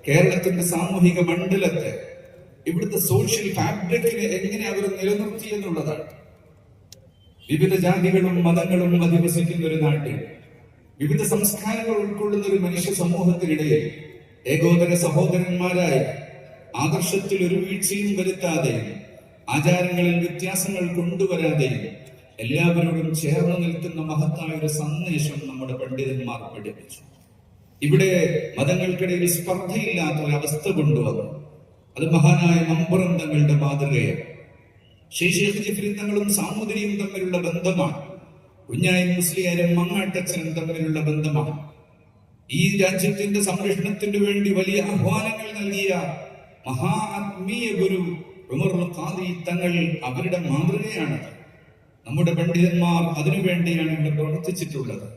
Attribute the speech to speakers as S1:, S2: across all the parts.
S1: കേരളത്തിന്റെ സാമൂഹിക മണ്ഡലത്തെ, ഇവിടുത്തെ സോഷ്യൽ ഫാബ്രിക്കിനെ എങ്ങനെ അവർ നിലനിർത്തി എന്നുള്ളതാണ്. വിവിധ ജാതികളും മതങ്ങളും അധിവസിക്കുന്ന ഒരു നാട്ടിൽ, വിവിധ സംസ്കാരങ്ങൾ ഉൾക്കൊള്ളുന്ന ഒരു മനുഷ്യ സമൂഹത്തിനിടയിൽ ഏകോദര സഹോദരന്മാരായി ആദർശത്തിൽ ഒരു വീഴ്ചയും വരുത്താതെയും ആചാരങ്ങളിൽ വ്യത്യാസങ്ങൾ കൊണ്ടുവരാതെയും എല്ലാവരോടും ചേർന്ന് നിൽക്കുന്ന മഹത്തായ ഒരു സന്ദേശം നമ്മുടെ പണ്ഡിതന്മാർ പഠിപ്പിച്ചു. ഇവിടെ മതങ്ങൾക്കിടയിൽ സ്പർദ്ധയില്ലാത്ത ഒരവസ്ഥ കൊണ്ടുവന്നു. അത് മഹാനായ മമ്പുറം തങ്ങളുടെ മാതൃകയാണ്. ശേഷേഖ് ജിഫ്രി തങ്ങളും സാമൂതിരിയും തമ്മിലുള്ള ബന്ധമാണ്. കുഞ്ഞായി മുസ്ലിയാരും മങ്ങാട്ടച്ഛനും തമ്മിലുള്ള ബന്ധമാണ്. ഈ രാജ്യത്തിന്റെ സംരക്ഷണത്തിന് വേണ്ടി വലിയ ആഹ്വാനങ്ങൾ നൽകിയ മഹാ ആത്മീയ ഗുരു ഉമർ ഖാദി തങ്ങൾ അവരുടെ മാതൃകയാണ്. നമ്മുടെ പണ്ഡിതന്മാർ അതിനുവേണ്ടിയാണ് ഇവിടെ പ്രവർത്തിച്ചിട്ടുള്ളത്.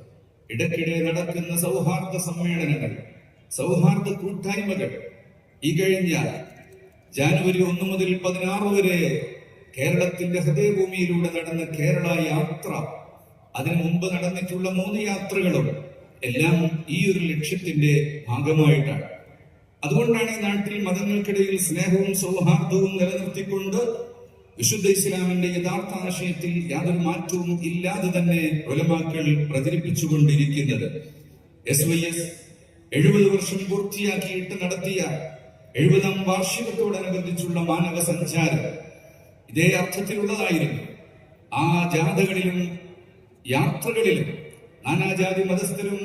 S1: ഇടയ്ക്കിടെ നടക്കുന്ന സൗഹാർദ്ദ സമ്മേളനങ്ങൾ, സൗഹാർദ്ദ കൂട്ടായ്മകൾ, ഈ കഴിഞ്ഞ ജാനുവരി 1 മുതൽ 16 വരെ കേരളത്തിന്റെ ഹൃദയഭൂമിയിലൂടെ നടന്ന കേരള യാത്ര, അതിനു മുമ്പ് നടന്നിട്ടുള്ള 3 യാത്രകളും എല്ലാം ഈ ഒരു ലക്ഷ്യത്തിന്റെ ഭാഗമായിട്ടാണ്. അതുകൊണ്ടാണ് ഈ നാട്ടിൽ മതങ്ങൾക്കിടയിൽ സ്നേഹവും സൗഹാർദ്ദവും നിലനിർത്തിക്കൊണ്ട് വിശുദ്ധ ഇസ്ലാമിന്റെ യഥാർത്ഥ ആശയത്തിൽ യാതൊരു മാറ്റവും ഇല്ലാതെ തന്നെ ഉലമാക്കൾ പ്രചരിപ്പിച്ചുകൊണ്ടിരിക്കുന്നത്. SYS 70 വർഷം പൂർത്തിയാക്കിയിട്ട് നടത്തിയ 70ാം വാർഷികത്തോടനുബന്ധിച്ചുള്ള മാനവ സഞ്ചാരം ഇതേ അർത്ഥത്തിലുള്ളതായിരുന്നു. ആ ജാഥകളിലും യാത്രകളിലും നാനാജാതി മതസ്ഥരും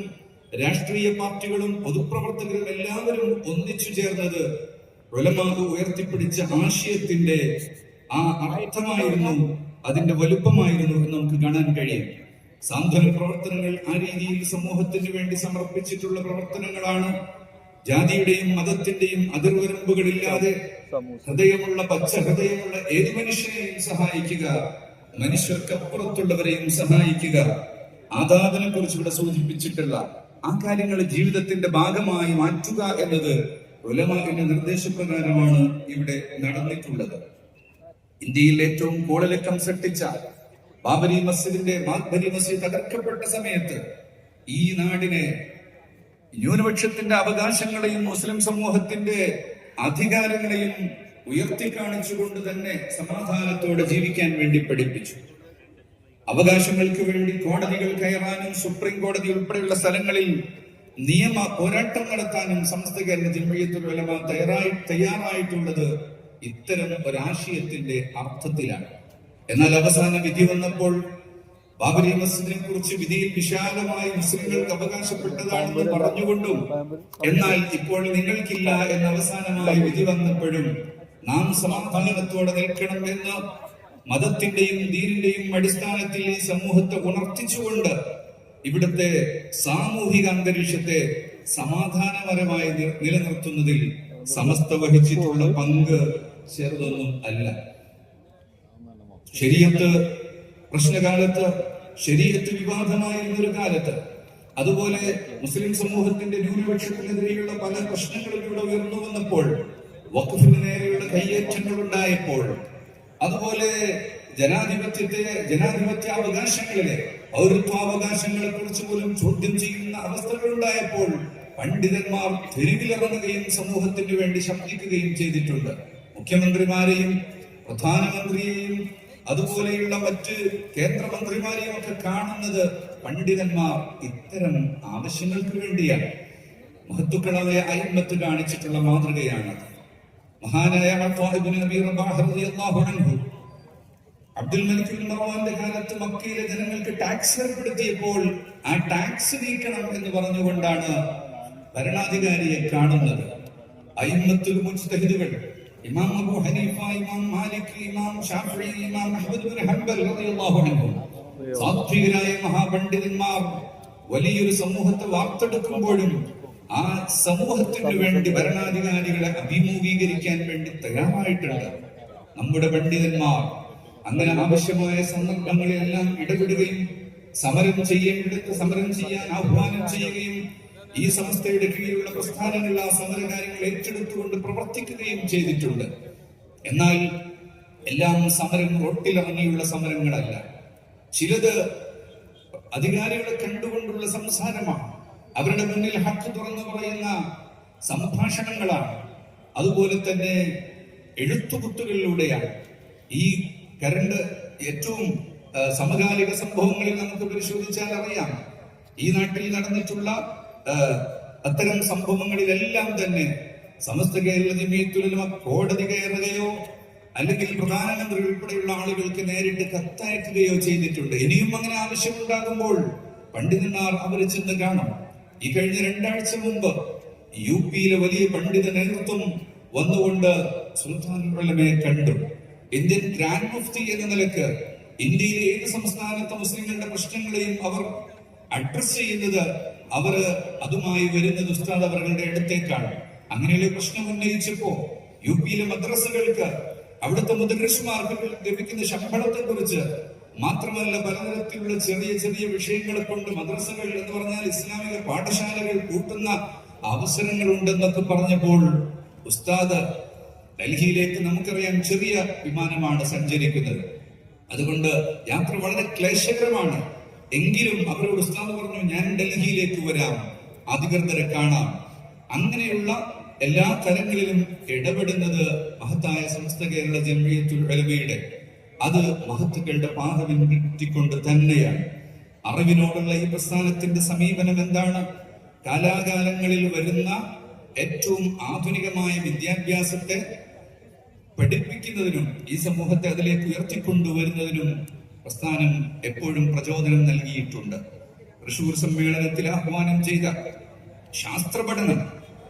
S1: രാഷ്ട്രീയ പാർട്ടികളും പൊതുപ്രവർത്തകരും എല്ലാവരും ഒന്നിച്ചു ചേർന്നത് ഉലമാവ് ഉയർത്തിപ്പിടിച്ച ആശയത്തിന്റെ ആ അർത്ഥമായിരുന്നു, അതിന്റെ വലുപ്പമായിരുന്നു എന്ന് നമുക്ക് കാണാൻ കഴിയും. സാന്ത്വന പ്രവർത്തനങ്ങൾ ആ രീതിയിൽ സമൂഹത്തിന് വേണ്ടി സമർപ്പിച്ചിട്ടുള്ള പ്രവർത്തനങ്ങളാണ്. ജാതിയുടെയും മതത്തിന്റെയും അതിർവരമ്പുകളില്ലാതെ ഹൃദയമുള്ള പച്ച ഹൃദയമുള്ള ഏത് മനുഷ്യനെയും സഹായിക്കുക, മനുഷ്യർക്കപ്പുറത്തുള്ളവരെയും സഹായിക്കുക, ആദാബിനെ കുറിച്ച് ഇവിടെ സൂചിപ്പിച്ചിട്ടുള്ള ആ കാര്യങ്ങൾ ജീവിതത്തിന്റെ ഭാഗമായി മാറ്റുക എന്നത് ഉലമാഇന്റെ നിർദ്ദേശപ്രകാരമാണ് ഇവിടെ നടന്നിട്ടുള്ളത്. ഇന്ത്യയിൽ ഏറ്റവും കോളിളക്കം സൃഷ്ടിച്ച ബാബരി മസ്ജിദ് തകർക്കപ്പെട്ട സമയത്ത് ഈ നാടിനെ ന്യൂനപക്ഷത്തിന്റെ അവകാശങ്ങളെയും മുസ്ലിം സമൂഹത്തിന്റെ അധികാരങ്ങളെയും ഉയർത്തിക്കാണിച്ചുകൊണ്ട് തന്നെ സമാധാനത്തോടെ ജീവിക്കാൻ വേണ്ടി പഠിപ്പിച്ചു. അവകാശങ്ങൾക്ക് വേണ്ടി കോടതികൾ കയറാനും സുപ്രീം കോടതി ഉൾപ്പെടെയുള്ള സ്ഥലങ്ങളിൽ നിയമ പോരാട്ടം നടത്താനും സമസ്തകാരന്റെ ജംഇയ്യത്തുൽ ഉലമ തയ്യാറായിട്ടുള്ളത് ഇത്തരം ഒരാശയത്തിന്റെ അർത്ഥത്തിലാണ്. എന്നാൽ അവസാന വിധി വന്നപ്പോൾ ബാബരി മസ്ജിദിനെ കുറിച്ച് വിധിയിൽ വിശാലമായി മുസ്ലിങ്ങൾക്ക് അവകാശപ്പെട്ടതാണെന്ന് പറഞ്ഞുകൊണ്ടും എന്നാൽ ഇപ്പോൾ നിങ്ങൾക്കില്ല എന്ന അവസാനമായി വിധി വന്നപ്പോഴും നാം സമാധാനത്തോടെ നിൽക്കണം എന്ന് മതത്തിന്റെയും ദീനിന്റെയും അടിസ്ഥാനത്തിൽ ഈ സമൂഹത്തെ ഉണർത്തിച്ചുകൊണ്ട് ഇവിടുത്തെ സാമൂഹിക അന്തരീക്ഷത്തെ സമാധാനപരമായി നിലനിർത്തുന്നതിൽ സമസ്ത വഹിച്ചിട്ടുള്ള പങ്ക് ചെറുതൊന്നും അല്ല. ശരീഅത്ത് പ്രശ്നകാലത്ത്, ശരീഅത്ത് വിവാദമായിരുന്നൊരു കാലത്ത്, അതുപോലെ മുസ്ലിം സമൂഹത്തിന്റെ ന്യൂനപക്ഷത്തിനെതിരെയുള്ള പല പ്രശ്നങ്ങളും ഇവിടെ ഉയർന്നു വന്നപ്പോൾ, വഖഫിന് നേരെയുള്ള കയ്യേറ്റങ്ങൾ ഉണ്ടായപ്പോൾ, അതുപോലെ ജനാധിപത്യാവകാശങ്ങളിലെ പൗരത്വാവകാശങ്ങളെ കുറിച്ച് പോലും ചോദ്യം ചെയ്യുന്ന അവസ്ഥകൾ ഉണ്ടായപ്പോൾ പണ്ഡിതന്മാർ തെരുവിലിറങ്ങുകയും സമൂഹത്തിന് വേണ്ടി ശബ്ദിക്കുകയും ചെയ്തിട്ടുണ്ട്. മുഖ്യമന്ത്രിമാരെയും പ്രധാനമന്ത്രിയെയും അതുപോലെയുള്ള മറ്റ് കേന്ദ്രമന്ത്രിമാരെയും ഒക്കെ കാണുന്നത് പണ്ഡിതന്മാർ ഇത്തരം ആവശ്യങ്ങൾക്ക് വേണ്ടിയാണ്. മഹത്തുക്കളായ അയിമ്മത്ത് കാണിച്ചിട്ടുള്ള മാതൃകയാണ്. മഹാനായ അബ്ദുൽ മലിക് മർവാന്റെ കാലത്ത് മക്കയിലെ ജനങ്ങൾക്ക് ടാക്സ് ഏർപ്പെടുത്തിയപ്പോൾ ആ ടാക്സ് നീക്കണം എന്ന് പറഞ്ഞുകൊണ്ടാണ് ഭരണാധികാരിയെ കാണുന്നത്. അയിമ്മത്തുൽ മുജ്തഹിദുകൾ, ഇമാം അബൂ ഹനീഫ, ഇമാം മാലിക്, ഇമാം ഷാഫിഈ, ഇമാം അഹ്മദ് ബിൻ ഹംബൽ റളിയല്ലാഹു അൻഹു, സാത്വികരായ മഹാപണ്ഡിതന്മാർ വലിയൊരു സമൂഹത്തെ വാർത്തെടുക്കുമ്പോഴും ആ സമൂഹത്തിന് വേണ്ടി ഭരണാധികാരികളെ അഭിമുഖീകരിക്കാൻ വേണ്ടി തയ്യാറായിട്ടുണ്ട് നമ്മുടെ പണ്ഡിതന്മാർ. അങ്ങനെ ആവശ്യമായ സന്ദർഭങ്ങളിലെല്ലാം ഇടപെടുകയും സമരം ചെയ്യേണ്ടിടത്ത് സമരം ചെയ്യാൻ ആഹ്വാനം ചെയ്യുകയും ഈ സംസ്ഥയുടെ കീഴിലുള്ള പ്രസ്ഥാനങ്ങൾ ആ സമരകാര്യങ്ങൾ ഏറ്റെടുത്തുകൊണ്ട് പ്രവർത്തിക്കുകയും ചെയ്തിട്ടുണ്ട്. എന്നാൽ എല്ലാം സമരം റോട്ടിലിറങ്ങിയുള്ള സമരങ്ങളല്ല. ചിലത് അധികാരികളെ കണ്ടുകൊണ്ടുള്ള സംസാരമാണ്. അവരുടെ മുന്നിൽ ഹക്ക് തുറന്നു പറയുന്ന സംഭാഷണങ്ങളാണ്, അതുപോലെ തന്നെ എഴുത്തുകുത്തുകളിലൂടെയാണ്. ഈ കരണ്ട് ഏറ്റവും സമകാലിക സംഭവങ്ങളിൽ നമുക്ക് പരിശോധിച്ചാൽ അറിയാം, ഈ നാട്ടിൽ നടന്നിട്ടുള്ള അത്തരം സംഭവങ്ങളിലെല്ലാം തന്നെ സമസ്ത കേരള ജമിയത്തുൽ ഉലമ കോടതി കയറുകയോ അല്ലെങ്കിൽ പ്രധാനമന്ത്രി ഉൾപ്പെടെയുള്ള ആളുകൾക്ക് നേരിട്ട് കത്തയക്കുകയോ ചെയ്തിട്ടുണ്ട്. ഇനിയും അങ്ങനെ ആവശ്യമുണ്ടാകുമ്പോൾ പണ്ഡിതന്മാർ അവർ ചെന്ന് കാണും. ഈ കഴിഞ്ഞ 2 ആഴ്ച മുമ്പ് UP വലിയ പണ്ഡിത നേതൃത്വം വന്നുകൊണ്ട് സുൽത്താൻ ഉലമയെ കണ്ടു. ഇന്ത്യൻ ഗ്രാൻഡ് മുഫ്തി എന്ന നിലക്ക് ഇന്ത്യയിലെ ഏത് സംസ്ഥാനത്തെ മുസ്ലിങ്ങളുടെ പ്രശ്നങ്ങളെയും അവർ അഡ്രസ് ചെയ്യുന്നത്, അവർ അതുമായി വരുന്നത് ഉസ്താദ് അവരുടെ അടുത്തേക്കാണ്. അങ്ങനെയുള്ള പ്രശ്നം ഉന്നയിച്ചപ്പോ UP മദ്രസകൾക്ക് അവിടുത്തെ മുദർരിസ്മാർക്ക് ലഭിക്കുന്ന ശമ്പളത്തെ കുറിച്ച് മാത്രമല്ല, പലതരത്തിലുള്ള ചെറിയ ചെറിയ വിഷയങ്ങളെ കൊണ്ട് മദ്രസകൾ എന്ന് പറഞ്ഞാൽ ഇസ്ലാമിക പാഠശാലകൾ കൂട്ടുന്ന അവസരങ്ങൾ ഉണ്ടെന്നൊക്കെ പറഞ്ഞപ്പോൾ ഉസ്താദ് ഡൽഹിയിലേക്ക്, നമുക്കറിയാം ചെറിയ വിമാനമാണ് സഞ്ചരിക്കുന്നത്, അതുകൊണ്ട് യാത്ര വളരെ ക്ലേശകരമാണ്. എങ്കിലും അവരോട് ഉസ്താദ് പറഞ്ഞു, ഞാൻ ഡൽഹിയിലേക്ക് വരാം, അധികൃതരെ കാണാം. അങ്ങനെയുള്ള എല്ലാ തലങ്ങളിലും ഇടപെടുന്നത് മഹത്തായ സമസ്ത കേരള ജമിയത്തുൽ ഉലമയുടെ അത് മഹത്തുക്കളുടെ പാദമെത്തിക്കൊണ്ട് തന്നെയാണ്. അറിവിനോടുള്ള ഈ പ്രസ്ഥാനത്തിന്റെ സമീപനം എന്താണ്? കാലാകാലങ്ങളിൽ വരുന്ന ഏറ്റവും ആധുനികമായ വിദ്യാഭ്യാസത്തെ പഠിപ്പിക്കുന്നതിനും ഈ സമൂഹത്തെ അതിലേക്ക് ഉയർത്തിക്കൊണ്ടുവരുന്നതിനും പ്രസ്ഥാനം എപ്പോഴും പ്രചോദനം നൽകിയിട്ടുണ്ട്. തൃശൂർ സമ്മേളനത്തിൽ ആഹ്വാനം ചെയ്ത ശാസ്ത്ര പഠനം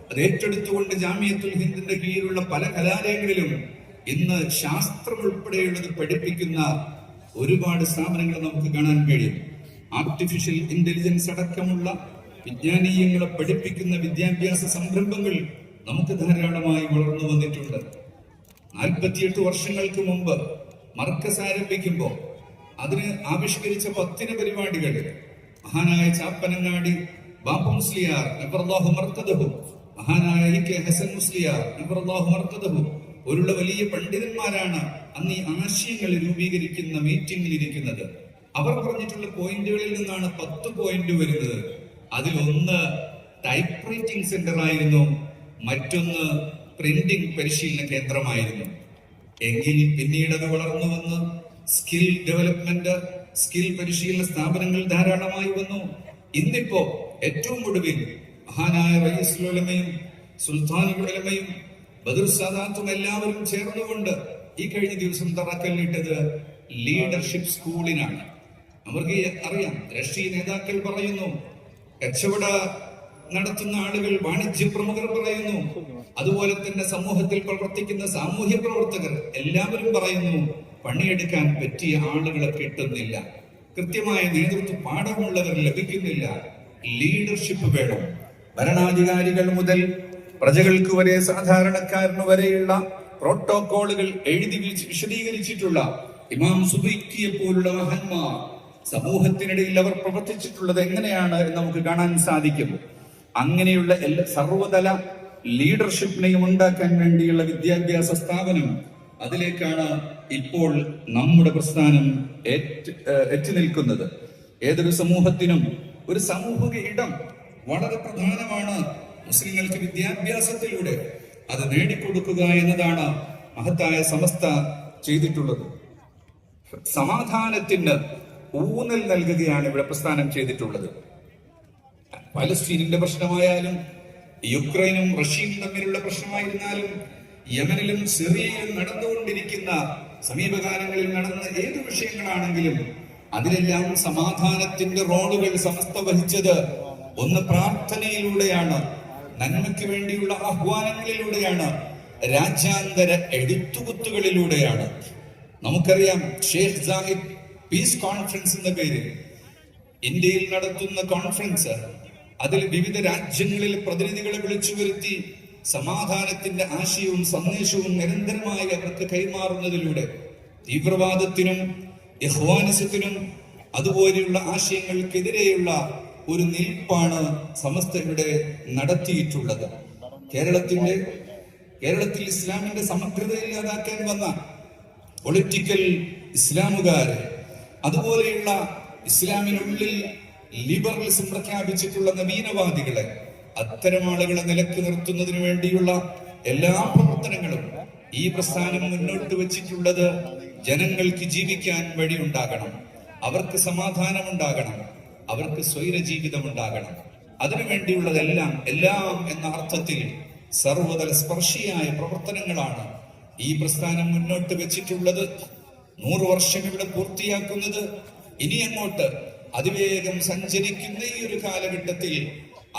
S1: അത് ഏറ്റെടുത്തുകൊണ്ട് ജാമിയത്തുൽ ഹിന്ദിന്റെ കീഴിലുള്ള പല കലാലയങ്ങളിലും ഇന്ന് ശാസ്ത്രം ഉൾപ്പെടെയുള്ളത് പഠിപ്പിക്കുന്ന ഒരുപാട് സ്ഥാപനങ്ങൾ നമുക്ക് കാണാൻ കഴിയും. ആർട്ടിഫിഷ്യൽ ഇന്റലിജൻസ് അടക്കമുള്ള വിജ്ഞാനീയങ്ങളെ പഠിപ്പിക്കുന്ന വിദ്യാഭ്യാസ സംരംഭങ്ങൾ നമുക്ക് ധാരാളമായി വളർന്നു വന്നിട്ടുണ്ട്. 48 വർഷങ്ങൾക്ക് മുമ്പ് മർക്കസ് ആരംഭിക്കുമ്പോൾ അതിന് ആവിഷ്കരിച്ച 10 പരിപാടികൾ മഹാനായ ചാപ്പനങ്ങാടി ബാപ്പു മുസ്ലിയാർ നബറല്ലാഹു മർക്കദഹു, മഹാനായ AK ഹസൻ മുസ്ലിയാർ നബറല്ലാഹു മർക്കദഹു പോലുള്ള വലിയ പണ്ഡിതന്മാരാണ് അന്ന് ഈ ആശയങ്ങൾ രൂപീകരിക്കുന്ന മീറ്റിംഗിൽ ഇരിക്കുന്നത്. അവർ പറഞ്ഞിട്ടുള്ള പോയിന്റുകളിൽ നിന്നാണ് 10 പോയിന്റ് വരുന്നത്. അതിലൊന്ന് ടൈപ്പ് റൈറ്റിംഗ് സെന്റർ ആയിരുന്നു, മറ്റൊന്ന് പ്രിന്റിംഗ് പരിശീലന കേന്ദ്രമായിരുന്നു. എങ്കിൽ പിന്നീട് അത് വളർന്നു വന്ന് സ്കിൽ ഡെവലപ്മെന്റ്, സ്കിൽ പരിശീലന സ്ഥാപനങ്ങൾ ധാരാളമായി വന്നു. ഇന്നിപ്പോ ഏറ്റവും ഒടുവിൽ മഹാനായ റയീസുൽ ഉലമയും സുൽത്താനുൽ ഉലമയും ബദർ സാദാത്തും എല്ലാവരും ചേർന്നുകൊണ്ട് ഈ കഴിഞ്ഞ ദിവസം തറക്കല്ലിട്ടത് ലീഡർഷിപ്പ് സ്കൂളിനാണ്. അവർക്ക് അറിയാം, രാഷ്ട്രീയ നേതാക്കൾ പറയുന്നു, കച്ചവട നടത്തുന്ന ആളുകൾ, വാണിജ്യ പ്രമുഖർ പറയുന്നു, അതുപോലെ തന്നെ സമൂഹത്തിൽ പ്രവർത്തിക്കുന്ന സാമൂഹ്യ പ്രവർത്തകർ എല്ലാവരും പറയുന്നു, പണിയെടുക്കാൻ പറ്റിയ ആളുകളെ കിട്ടുന്നില്ല, കൃത്യമായ നേതൃത്വ പാഠമുള്ളവർ ലഭിക്കുന്നില്ല, ലീഡർഷിപ്പ് വേണം. ഭരണാധികാരികൾ മുതൽ പ്രജകൾക്ക് വരെ, സാധാരണക്കാരന് വരെയുള്ള പ്രോട്ടോകോളുകൾ എഴുതി വിശദീകരിച്ചിട്ടുള്ള ഇമാം സുബൈക്കിയെ പോലുള്ള മഹാന്മാർ സമൂഹത്തിനിടയിൽ അവർ പ്രവർത്തിച്ചിട്ടുള്ളത് എങ്ങനെയാണ് എന്ന് നമുക്ക് കാണാൻ സാധിക്കും. അങ്ങനെയുള്ള സർവതല ലീഡർഷിപ്പിനെയും ഉണ്ടാക്കാൻ വേണ്ടിയുള്ള വിദ്യാഭ്യാസ സ്ഥാപനം, അതിലേക്കാണ് ഇപ്പോൾ നമ്മുടെ പ്രസ്ഥാനം എത്തി നിൽക്കുന്നത്. ഏതൊരു സമൂഹത്തിനും ഒരു സാമൂഹിക ഇടം വളരെ പ്രധാനമാണ്. മുസ്ലിങ്ങൾക്ക് വിദ്യാഭ്യാസത്തിലൂടെ അത് നേടിക്കൊടുക്കുക എന്നതാണ് മഹത്തായ സമസ്ത ചെയ്തിട്ടുള്ളത്. സമാധാനത്തിന് ഊന്നൽ നൽകുകയാണ് ഇവിടെ പ്രസ്ഥാനം ചെയ്തിട്ടുള്ളത്. പലസ്തീനിന്റെ പ്രശ്നമായാലും, യുക്രൈനും റഷ്യയും തമ്മിലുള്ള പ്രശ്നമായിരുന്നാലും, യമനിലും സിറിയയിലും നടന്നുകൊണ്ടിരിക്കുന്ന സമീപകാലങ്ങളിൽ നടന്ന ഏതു വിഷയങ്ങളാണെങ്കിലും അതിലെല്ലാം സമാധാനത്തിന്റെ റോളുകൾ സമസ്ത വഹിച്ചത് ഒന്ന് പ്രാർത്ഥനയിലൂടെയാണ്, നന്മയ്ക്ക് വേണ്ടിയുള്ള ആഹ്വാനങ്ങളിലൂടെയാണ്, രാജ്യാന്തര എഴുത്തുകുത്തുകളിലൂടെയാണ്. നമുക്കറിയാം, ഷേഖ് സാഹിദ് പീസ് കോൺഫറൻസ് എന്ന പേരിൽ ഇന്ത്യയിൽ നടത്തുന്ന കോൺഫറൻസ്, അതിൽ വിവിധ രാജ്യങ്ങളിൽ പ്രതിനിധികളെ വിളിച്ചു വരുത്തി സമാധാനത്തിന്റെ ആശയവും സന്ദേശവും നിരന്തരമായി അവർക്ക് കൈമാറുന്നതിലൂടെ തീവ്രവാദത്തിനും ഇഖ്വാനിസത്തിനും അതുപോലെയുള്ള ആശയങ്ങൾക്കെതിരെയുള്ള ഒരു നിൽപ്പാണ് സമസ്ത ഇവിടെ നടത്തിയിട്ടുള്ളത്. കേരളത്തിൽ ഇസ്ലാമിന്റെ സമഗ്രത ഇല്ലാതാക്കാൻ വന്ന പൊളിറ്റിക്കൽ ഇസ്ലാമുകാര്, അതുപോലെയുള്ള ഇസ്ലാമിനുള്ളിൽ ലിബറലിസം പ്രഖ്യാപിച്ചിട്ടുള്ള നവീനവാദികളെ, അത്തരം ആളുകളെ നിലക്ക് നിർത്തുന്നതിന് വേണ്ടിയുള്ള എല്ലാ പ്രവർത്തനങ്ങളും ഈ പ്രസ്ഥാനം മുന്നോട്ട് വെച്ചിട്ടുള്ളത് ജനങ്ങൾക്ക് ജീവിക്കാൻ വഴിയുണ്ടാകണം, അവർക്ക് സമാധാനമുണ്ടാകണം, അവർക്ക് സ്വൈര ജീവിതം ഉണ്ടാകണം. അതിനുവേണ്ടിയുള്ളതെല്ലാം എല്ലാം എന്ന അർത്ഥത്തിൽ സർവതല സ്പർശിയായ പ്രവർത്തനങ്ങളാണ് ഈ പ്രസ്ഥാനം മുന്നോട്ട് വെച്ചിട്ടുള്ളത്. 100 വർഷം ഇവിടെ പൂർത്തിയാക്കുന്നത് ഇനി അങ്ങോട്ട് അതിവേഗം സഞ്ചരിക്കുന്ന ഈ ഒരു കാലഘട്ടത്തിൽ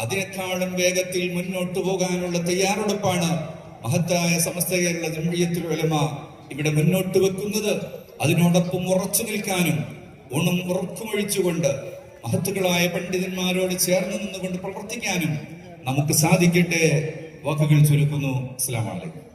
S1: അതിനേക്കാളും വേഗത്തിൽ മുന്നോട്ട് പോകാനുള്ള തയ്യാറെടുപ്പാണ് മഹത്തായ സമസ്ത കേരള ജംഇയ്യത്തുൽ ഉലമ ഇവിടെ മുന്നോട്ട് വെക്കുന്നത്. അതിനോടൊപ്പം ഉറച്ചു നിൽക്കാനും ഉറക്കുമൊഴിച്ചുകൊണ്ട് മഹത്തുക്കളായ പണ്ഡിതന്മാരോട് ചേർന്ന് നിന്നുകൊണ്ട് പ്രവർത്തിക്കാനും നമുക്ക് സാധിക്കട്ടെ. വാക്കുകൾ ചുരുക്കുന്നു. അസ്സലാമു അലൈക്കും.